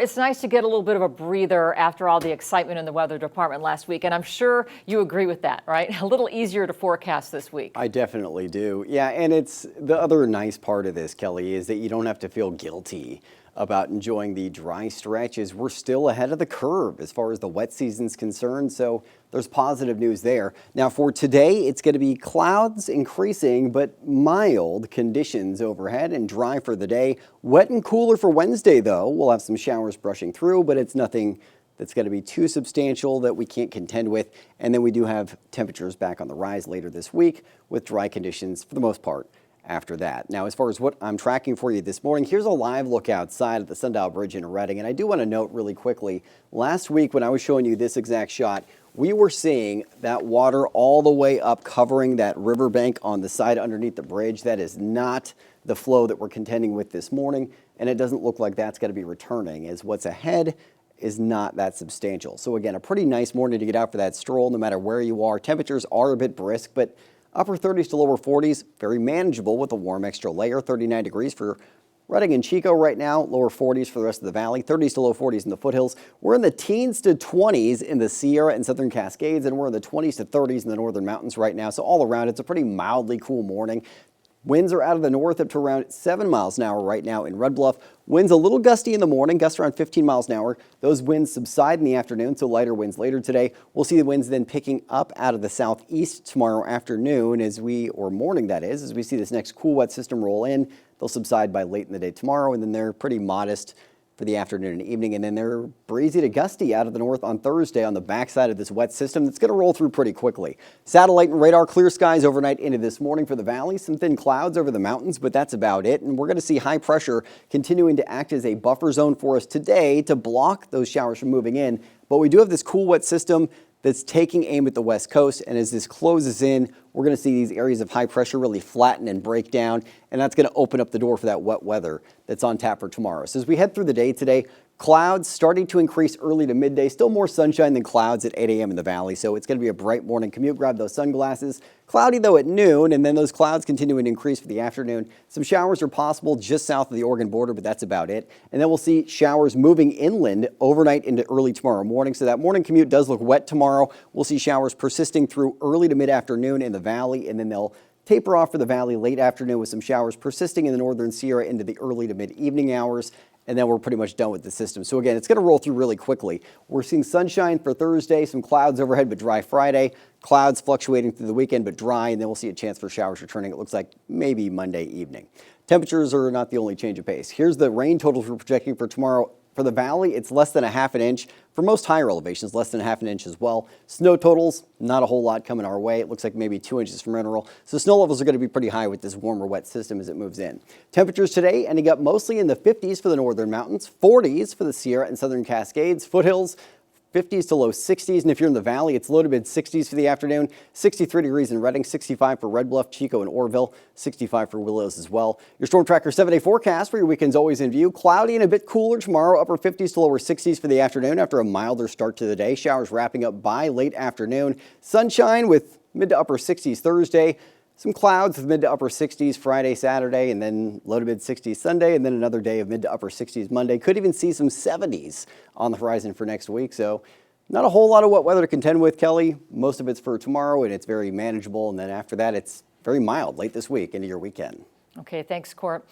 It's nice to get a little bit of a breather after all the excitement in the weather department last week, and I'm sure you agree with that, right? A little easier to forecast this week. I definitely do. Yeah, and it's the other nice part of this, Kelly, is that you don't have to feel guilty about enjoying the dry stretches. We're still ahead of the curve as far as the wet season's concerned, so there's positive news there. Now for today, it's going to be clouds increasing, but mild conditions overhead and dry for the day. Wet and cooler for Wednesday, though. We'll have some showers brushing through, but it's nothing that's going to be too substantial that we can't contend with. And then we do have temperatures back on the rise later this week with dry conditions for the most part after that. Now, as far as what I'm tracking for you this morning, here's a live look outside at the Sundial Bridge in Reading. And I do want to note really quickly, last week when I was showing you this exact shot, we were seeing that water all the way up covering that riverbank on the side underneath the bridge. That is not the flow that we're contending with this morning, and it doesn't look like that's going to be returning, as what's ahead is not that substantial. So again, a pretty nice morning to get out for that stroll no matter where you are. Temperatures are a bit brisk, but upper 30s to lower 40s, very manageable with a warm extra layer. 39 degrees for Reading and Chico right now, lower 40s for the rest of the valley, 30s to low 40s in the foothills. We're in the teens to 20s in the Sierra and Southern Cascades, and we're in the 20s to 30s in the northern mountains right now. So all around, it's a pretty mildly cool morning. Winds are out of the north up to around 7 miles an hour right now in Red Bluff. Winds a little gusty in the morning, gusts around 15 miles an hour. Those winds subside in the afternoon, so lighter winds later today. We'll see the winds then picking up out of the southeast tomorrow afternoon or morning that is, as we see this next cool wet system roll in. They'll subside by late in the day tomorrow, and then they're pretty modest for the afternoon and evening, and then they're breezy to gusty out of the north on Thursday on the backside of this wet system that's going to roll through pretty quickly. Satellite and radar clear skies overnight into this morning for the valley. Some thin clouds over the mountains, but that's about it. And we're going to see high pressure continuing to act as a buffer zone for us today to block those showers from moving in. But we do have this cool wet system that's taking aim at the west coast, and as this closes in, we're going to see these areas of high pressure really flatten and break down, and that's going to open up the door for that wet weather that's on tap for tomorrow. So as we head through the day today, clouds starting to increase early to midday. Still more sunshine than clouds at 8 a.m. in the valley, so it's going to be a bright morning commute. Grab those sunglasses. Cloudy, though, at noon, and then those clouds continuing to increase for the afternoon. Some showers are possible just south of the Oregon border, but that's about it. And then we'll see showers moving inland overnight into early tomorrow morning. So that morning commute does look wet tomorrow. We'll see showers persisting through early to mid-afternoon in the valley, and then they'll taper off for the valley late afternoon with some showers persisting in the northern Sierra into the early to mid-evening hours. And then we're pretty much done with the system. So again, it's going to roll through really quickly. We're seeing sunshine for Thursday, some clouds overhead, but dry Friday. Clouds fluctuating through the weekend, but dry, and then we'll see a chance for showers returning. It looks like maybe Monday evening. Temperatures are not the only change of pace. Here's the rain totals we're projecting for tomorrow. For the valley, it's less than a half an inch. For most higher elevations, less than a half an inch as well. Snow totals, not a whole lot coming our way. It looks like maybe 2 inches from Mineral. So snow levels are going to be pretty high with this warmer, wet system as it moves in. Temperatures today ending up mostly in the 50s for the northern mountains, 40s for the Sierra and Southern Cascades, foothills, 50s to low 60s, and if you're in the valley, it's low to mid 60s for the afternoon. 63 degrees in Reading, 65 for Red Bluff, Chico, and Orville, 65 for Willows as well. Your Storm Tracker 7-day forecast for your weekend's always in view. Cloudy and a bit cooler tomorrow, upper 50s to lower 60s for the afternoon after a milder start to the day. Showers wrapping up by late afternoon. Sunshine with mid to upper 60s Thursday. Some clouds with mid to upper 60s Friday, Saturday, and then low to mid 60s Sunday, and then another day of mid to upper 60s Monday. Could even see some 70s on the horizon for next week. So not a whole lot of wet weather to contend with, Kelly. Most of it's for tomorrow, and it's very manageable. And then after that, it's very mild late this week into your weekend. Okay, thanks, Court.